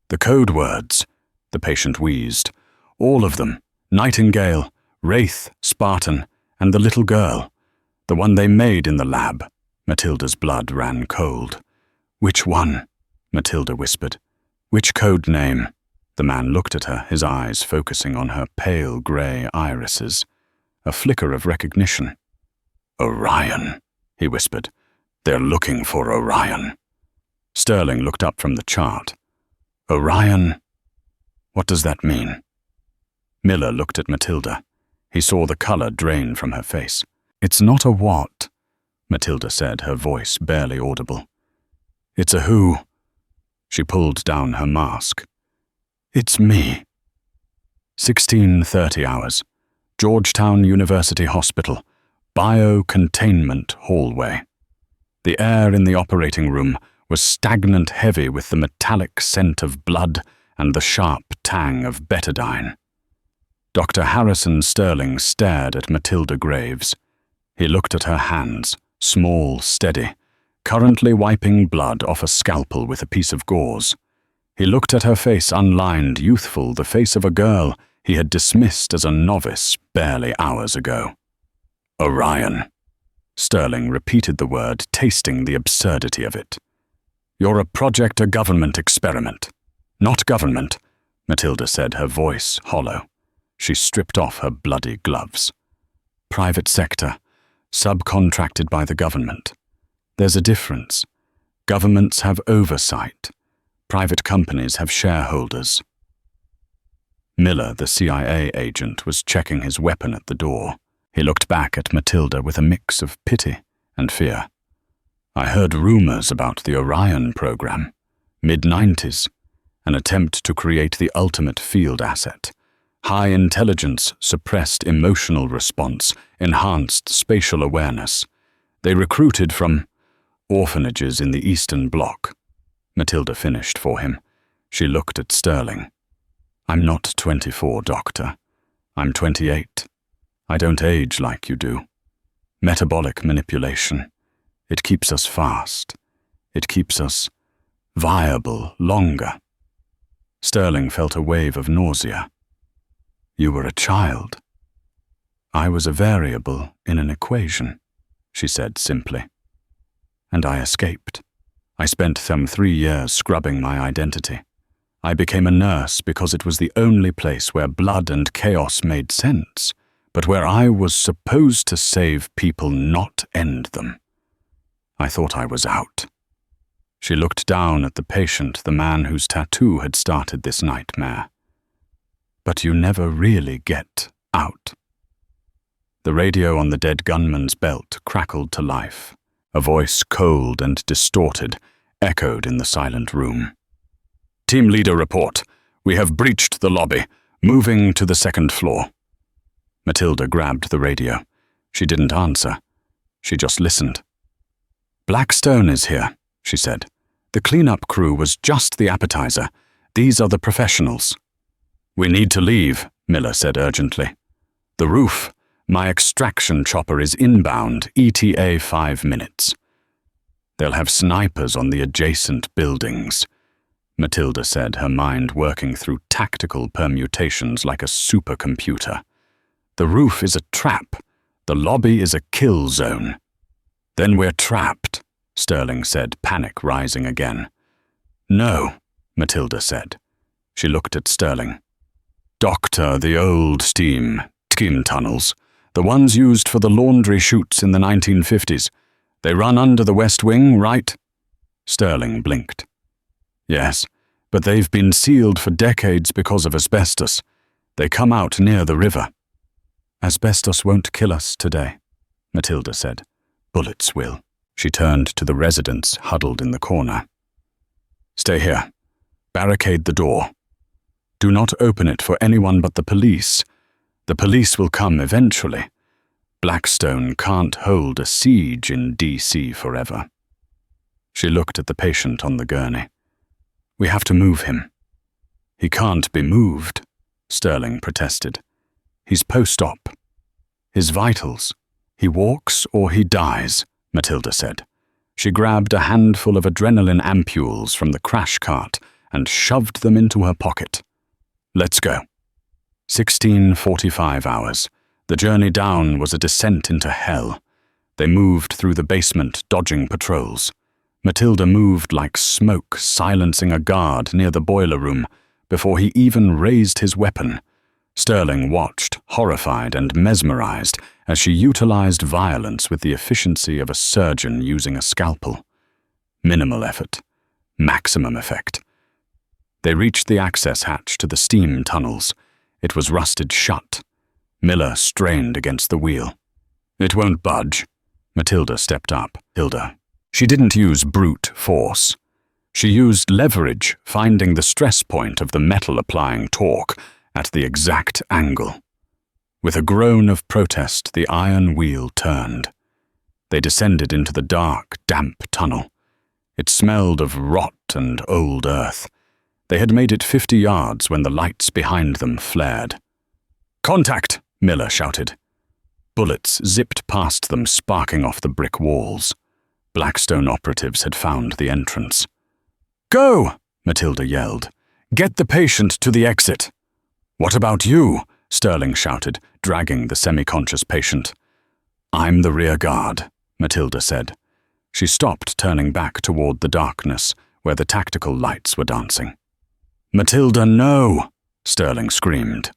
"The code words," the patient wheezed. "All of them. Nightingale, Wraith, Spartan, and the little girl. The one they made in the lab." Matilda's blood ran cold. "Which one?" Matilda whispered. "Which code name?" The man looked at her, his eyes focusing on her pale grey irises. A flicker of recognition. "Orion," he whispered. "They're looking for Orion." Sterling looked up from the chart. "Orion? What does that mean?" Miller looked at Matilda. He saw the color drain from her face. "It's not a what," Matilda said, her voice barely audible. "It's a who." She pulled down her mask. "It's me." 16:30 hours. Georgetown University Hospital. Bio-containment hallway. The air in the operating room was stagnant, heavy with the metallic scent of blood and the sharp tang of betadine. Dr. Harrison Sterling stared at Matilda Graves. He looked at her hands, small, steady, currently wiping blood off a scalpel with a piece of gauze. He looked at her face, unlined, youthful, the face of a girl he had dismissed as a novice barely hours ago. "Orion." Sterling repeated the word, tasting the absurdity of it. "You're a project, a government experiment." "Not government," Matilda said, her voice hollow. She stripped off her bloody gloves. "Private sector, subcontracted by the government. There's a difference. Governments have oversight. Private companies have shareholders." Miller, the CIA agent, was checking his weapon at the door. He looked back at Matilda with a mix of pity and fear. "I heard rumors about the Orion program. Mid-90s. An attempt to create the ultimate field asset. High intelligence, suppressed emotional response, enhanced spatial awareness. They recruited from orphanages in the Eastern Bloc." Matilda finished for him. She looked at Sterling. "I'm not 24, Doctor. I'm 28. I don't age like you do. Metabolic manipulation. It keeps us fast. It keeps us viable longer. Sterling felt a wave of nausea. You were a child. I was a variable in an equation, she said simply. And I escaped. I spent some 3 years scrubbing my identity. I became a nurse because it was the only place where blood and chaos made sense, but where I was supposed to save people, not end them. I thought I was out. She looked down at the patient, the man whose tattoo had started this nightmare. But you never really get out. The radio on the dead gunman's belt crackled to life. A voice, cold and distorted, echoed in the silent room. Team leader report. We have breached the lobby, moving to the 2nd floor. Matilda grabbed the radio. She didn't answer. She just listened. Blackstone is here, she said. The cleanup crew was just the appetizer. These are the professionals. We need to leave, Miller said urgently. The roof. My extraction chopper is inbound, ETA 5 minutes. They'll have snipers on the adjacent buildings, Matilda said, her mind working through tactical permutations like a supercomputer. The roof is a trap. The lobby is a kill zone. Then we're trapped, Sterling said, panic rising again. No, Matilda said. She looked at Sterling. Doctor, the old steam tunnels. The ones used for the laundry chutes in the 1950s. They run under the West Wing, right? Sterling blinked. Yes, but they've been sealed for decades because of asbestos. They come out near the river. Asbestos won't kill us today, Matilda said. Bullets will. She turned to the residents huddled in the corner. Stay here. Barricade the door. Do not open it for anyone but the police. The police will come eventually. Blackstone can't hold a siege in D.C. forever. She looked at the patient on the gurney. We have to move him. He can't be moved, Sterling protested. He's post-op. His vitals. He walks or he dies, Matilda said. She grabbed a handful of adrenaline ampules from the crash cart and shoved them into her pocket. Let's go. 16:45 hours. The journey down was a descent into hell. They moved through the basement, dodging patrols. Matilda moved like smoke, silencing a guard near the boiler room before he even raised his weapon. Sterling watched, horrified and mesmerized, as she utilized violence with the efficiency of a surgeon using a scalpel. Minimal effort. Maximum effect. They reached the access hatch to the steam tunnels. It was rusted shut. Miller strained against the wheel. It won't budge. Matilda stepped up. She didn't use brute force. She used leverage, finding the stress point of the metal applying torque at the exact angle. With a groan of protest, the iron wheel turned. They descended into the dark, damp tunnel. It smelled of rot and old earth. They had made it 50 yards when the lights behind them flared. Contact! Miller shouted. Bullets zipped past them, sparking off the brick walls. Blackstone operatives had found the entrance. Go! Matilda yelled. Get the patient to the exit. What about you? Sterling shouted, dragging the semi-conscious patient. I'm the rear guard, Matilda said. She stopped, turning back toward the darkness, where the tactical lights were dancing. Matilda, no! Sterling screamed.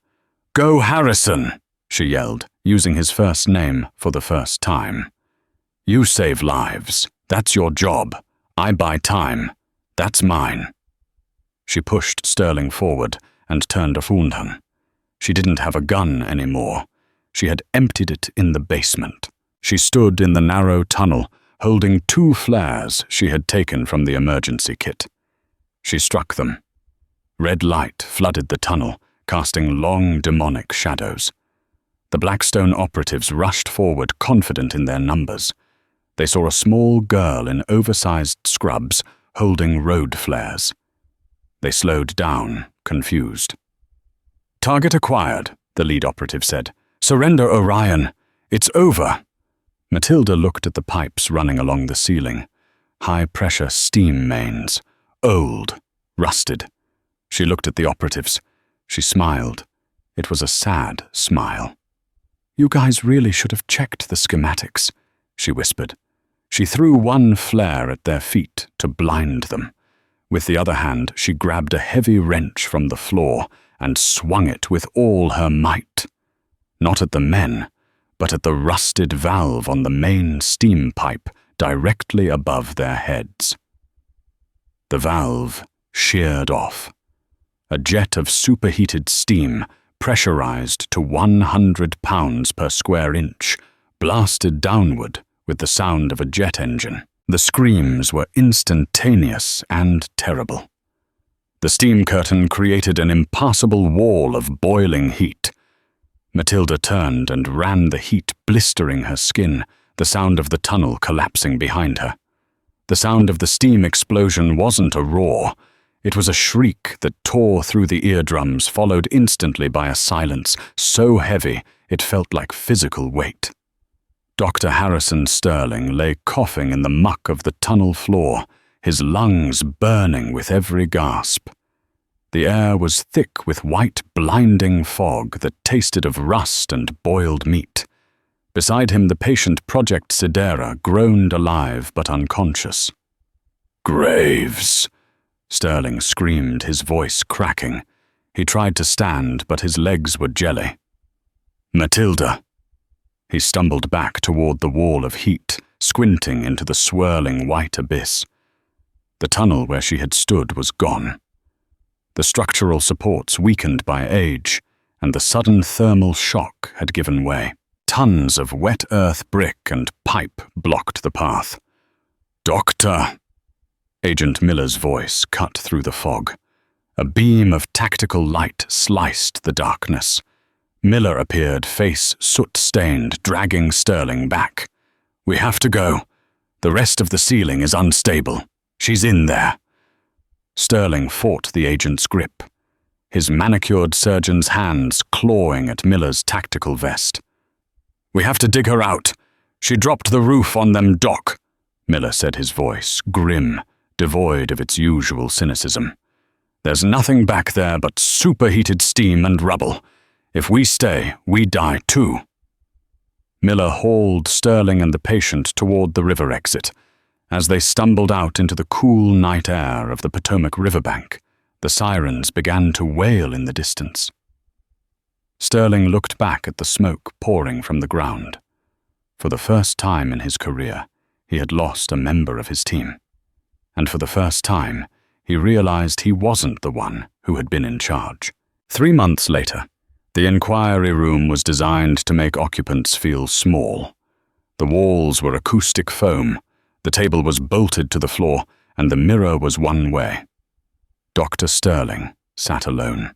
Go Harrison! She yelled, using his first name for the first time. You save lives. That's your job. I buy time. That's mine. She pushed Sterling forward and turned to Fundhan. She didn't have a gun anymore. She had emptied it in the basement. She stood in the narrow tunnel, holding 2 flares she had taken from the emergency kit. She struck them. Red light flooded the tunnel, casting long demonic shadows. The Blackstone operatives rushed forward, confident in their numbers. They saw a small girl in oversized scrubs holding road flares. They slowed down, confused. Target acquired, the lead operative said. Surrender, Orion. It's over. Matilda looked at the pipes running along the ceiling. High-pressure steam mains. old, rusted. She looked at the operatives. She smiled. It was a sad smile. "You guys really should have checked the schematics," she whispered. She threw one flare at their feet to blind them. With the other hand, she grabbed a heavy wrench from the floor and swung it with all her might. Not at the men, but at the rusted valve on the main steam pipe directly above their heads. The valve sheared off. A jet of superheated steam, pressurized to 100 pounds per square inch, blasted downward with the sound of a jet engine. The screams were instantaneous and terrible. The steam curtain created an impassable wall of boiling heat. Matilda turned and ran the heat blistering her skin, the sound of the tunnel collapsing behind her. The sound of the steam explosion wasn't a roar. It was a shriek that tore through the eardrums, followed instantly by a silence so heavy it felt like physical weight. Dr. Harrison Sterling lay coughing in the muck of the tunnel floor, his lungs burning with every gasp. The air was thick with white, blinding fog that tasted of rust and boiled meat. Beside him, the patient Project Sidera groaned alive but unconscious. "Graves!" Sterling screamed, his voice cracking. He tried to stand, but his legs were jelly. "Matilda!" He stumbled back toward the wall of heat, squinting into the swirling white abyss. The tunnel where she had stood was gone. The structural supports weakened by age, and the sudden thermal shock had given way. Tons of wet earth brick and pipe blocked the path. "Doctor!" Agent Miller's voice cut through the fog. A beam of tactical light sliced the darkness. Miller appeared, face soot-stained, dragging Sterling back. "We have to go. The rest of the ceiling is unstable. She's in there." Sterling fought the agent's grip, his manicured surgeon's hands clawing at Miller's tactical vest. "We have to dig her out. She dropped the roof on them, Doc," Miller said, his voice grim, devoid of its usual cynicism. "There's nothing back there but superheated steam and rubble. If we stay, we die too." Miller hauled Sterling and the patient toward the river exit. As they stumbled out into the cool night air of the Potomac riverbank, the sirens began to wail in the distance. Sterling looked back at the smoke pouring from the ground. For the first time in his career, he had lost a member of his team. And for the first time, he realized he wasn't the one who had been in charge. 3 months later, the inquiry room was designed to make occupants feel small. The walls were acoustic foam, the table was bolted to the floor, and the mirror was one way. Dr. Sterling sat alone.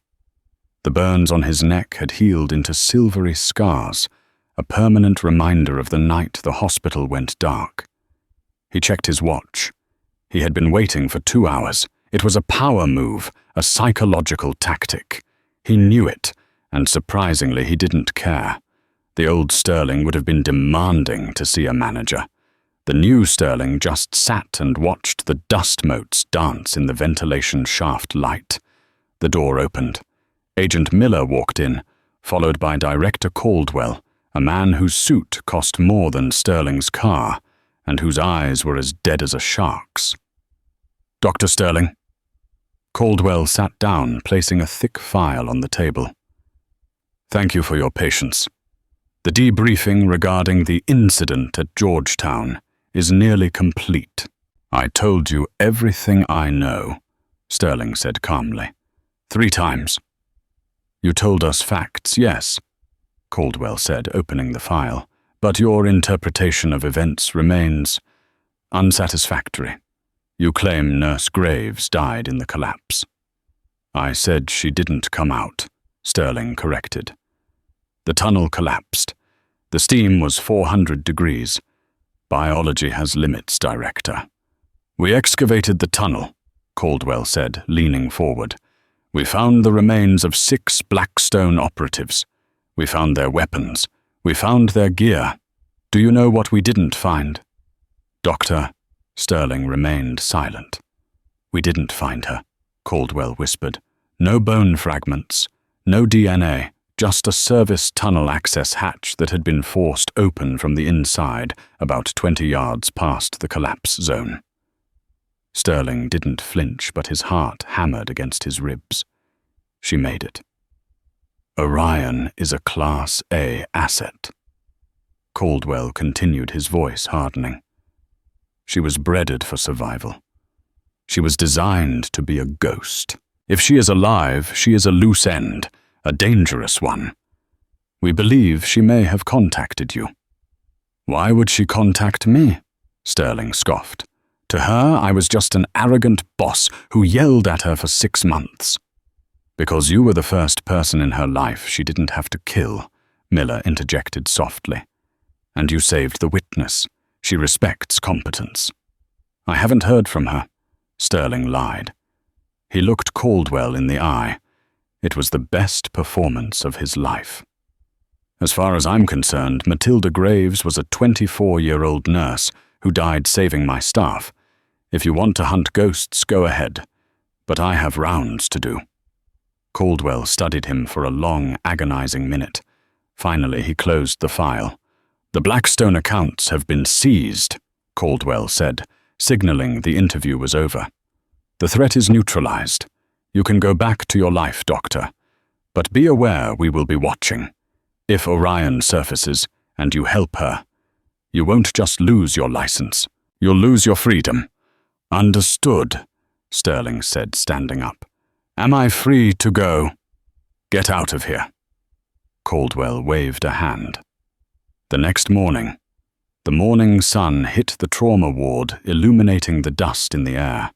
The burns on his neck had healed into silvery scars, a permanent reminder of the night the hospital went dark. He checked his watch. He had been waiting for 2 hours. It was a power move, a psychological tactic. He knew it, and surprisingly he didn't care. The old Sterling would have been demanding to see a manager. The new Sterling just sat and watched the dust motes dance in the ventilation shaft light. The door opened. Agent Miller walked in, followed by Director Caldwell, a man whose suit cost more than Sterling's car, and whose eyes were as dead as a shark's. "Dr. Sterling." Caldwell sat down, placing a thick file on the table. "Thank you for your patience. The debriefing regarding the incident at Georgetown is nearly complete." "I told you everything I know," Sterling said calmly. 3 times. "You told us facts, yes," Caldwell said, opening the file, "but your interpretation of events remains unsatisfactory. You claim Nurse Graves died in the collapse." "I said she didn't come out," Sterling corrected. "The tunnel collapsed. The steam was 400 degrees. Biology has limits, Director." "We excavated the tunnel," Caldwell said, leaning forward. "We found the remains of 6 Blackstone operatives. We found their weapons. We found their gear. Do you know what we didn't find?" "Doctor," Sterling remained silent. We didn't find her, Caldwell whispered. No bone fragments, no DNA, just a service tunnel access hatch that had been forced open from the inside about 20 yards past the collapse zone. Sterling didn't flinch, but his heart hammered against his ribs. She made it. Orion is a Class A asset. Caldwell continued, his voice hardening. She was breeded for survival. She was designed to be a ghost. If she is alive, she is a loose end, a dangerous one. We believe she may have contacted you. Why would she contact me? Sterling scoffed. To her, I was just an arrogant boss who yelled at her for 6 months. Because you were the first person in her life she didn't have to kill, Miller interjected softly. And you saved the witness. She respects competence. I haven't heard from her, Sterling lied. He looked Caldwell in the eye. It was the best performance of his life. As far as I'm concerned, Matilda Graves was a 24-year-old nurse who died saving my staff. If you want to hunt ghosts, go ahead. But I have rounds to do. Caldwell studied him for a long, agonizing minute. Finally, he closed the file. The Blackstone accounts have been seized, Caldwell said, signaling the interview was over. The threat is neutralized. You can go back to your life, Doctor. But be aware we will be watching. If Orion surfaces, and you help her, you won't just lose your license. You'll lose your freedom. Understood, Sterling said, standing up. Am I free to go? Get out of here. Caldwell waved a hand. The next morning, the morning sun hit the trauma ward, illuminating the dust in the air.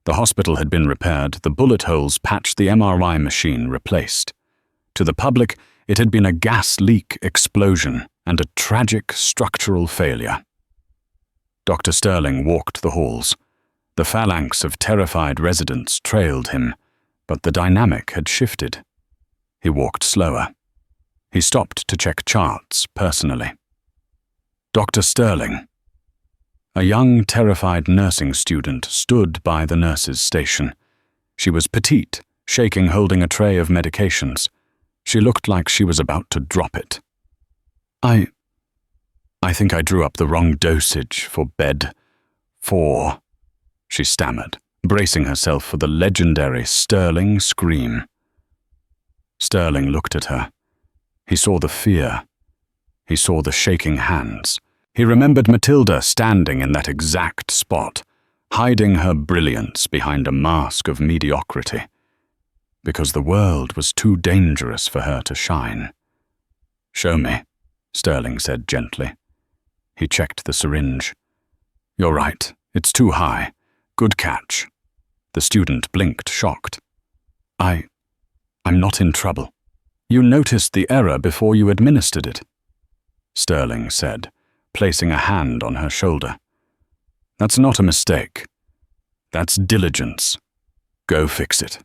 The hospital had been repaired, the bullet holes patched, the MRI machine replaced. To the public, it had been a gas leak explosion and a tragic structural failure. Dr. Sterling walked the halls. The phalanx of terrified residents trailed him, but the dynamic had shifted. He walked slower. He stopped to check charts personally. Dr. Sterling. A young, terrified nursing student stood by the nurse's station. She was petite, shaking, holding a tray of medications. She looked like she was about to drop it. I think I drew up the wrong dosage for bed 4, she stammered, bracing herself for the legendary Sterling scream. Sterling looked at her. He saw the fear. He saw the shaking hands. He remembered Matilda standing in that exact spot, hiding her brilliance behind a mask of mediocrity, because the world was too dangerous for her to shine. Show me, Sterling said gently. He checked the syringe. You're right, it's too high. Good catch. The student blinked, shocked. I'm not in trouble. You noticed the error before you administered it, Sterling said, placing a hand on her shoulder. That's not a mistake. That's diligence. Go fix it.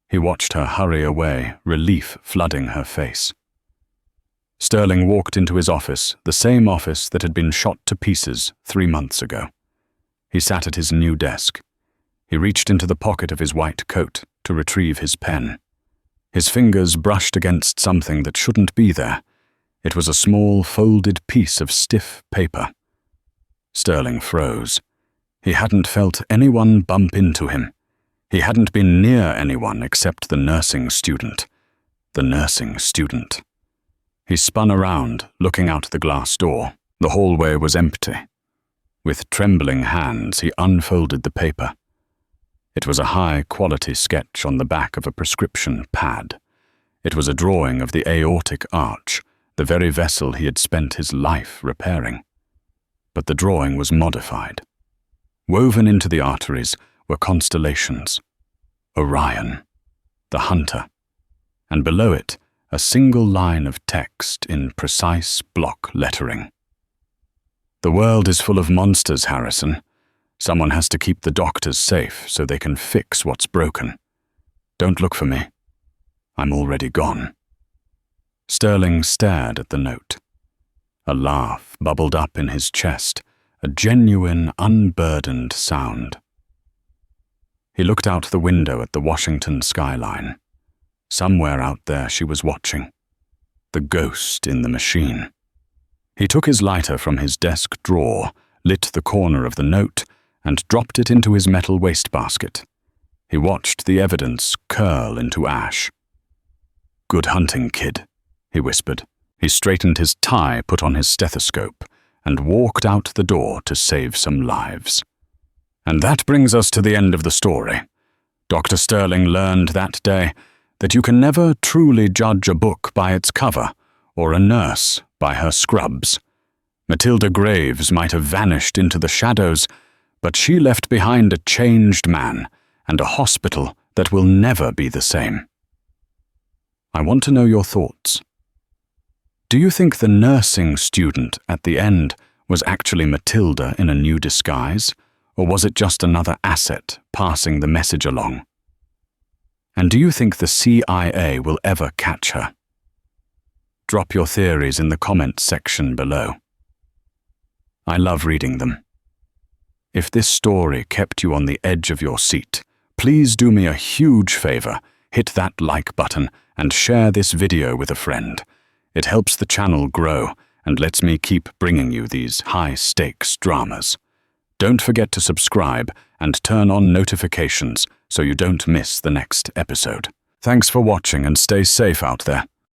He watched her hurry away, relief flooding her face. Sterling walked into his office, the same office that had been shot to pieces 3 months ago. He sat at his new desk. He reached into the pocket of his white coat to retrieve his pen. His fingers brushed against something that shouldn't be there. It was a small, folded piece of stiff paper. Sterling froze. He hadn't felt anyone bump into him. He hadn't been near anyone except the nursing student. The nursing student. He spun around, looking out the glass door. The hallway was empty. With trembling hands, he unfolded the paper. It was a high-quality sketch on the back of a prescription pad. It was a drawing of the aortic arch, the very vessel he had spent his life repairing. But the drawing was modified. Woven into the arteries were constellations. Orion, the hunter, and below it, a single line of text in precise block lettering. The world is full of monsters, Harrison. Someone has to keep the doctors safe so they can fix what's broken. Don't look for me. I'm already gone. Sterling stared at the note. A laugh bubbled up in his chest, a genuine, unburdened sound. He looked out the window at the Washington skyline. Somewhere out there she was watching. The ghost in the machine. He took his lighter from his desk drawer, lit the corner of the note, and dropped it into his metal wastebasket. He watched the evidence curl into ash. "Good hunting, kid," he whispered. He straightened his tie, put on his stethoscope, and walked out the door to save some lives. And that brings us to the end of the story. Dr. Sterling learned that day that you can never truly judge a book by its cover, or a nurse by her scrubs. Matilda Graves might have vanished into the shadows, but she left behind a changed man and a hospital that will never be the same. I want to know your thoughts. Do you think the nursing student at the end was actually Matilda in a new disguise, or was it just another asset passing the message along? And do you think the CIA will ever catch her? Drop your theories in the comments section below. I love reading them. If this story kept you on the edge of your seat, please do me a huge favor, hit that like button and share this video with a friend. It helps the channel grow and lets me keep bringing you these high-stakes dramas. Don't forget to subscribe and turn on notifications so you don't miss the next episode. Thanks for watching and stay safe out there.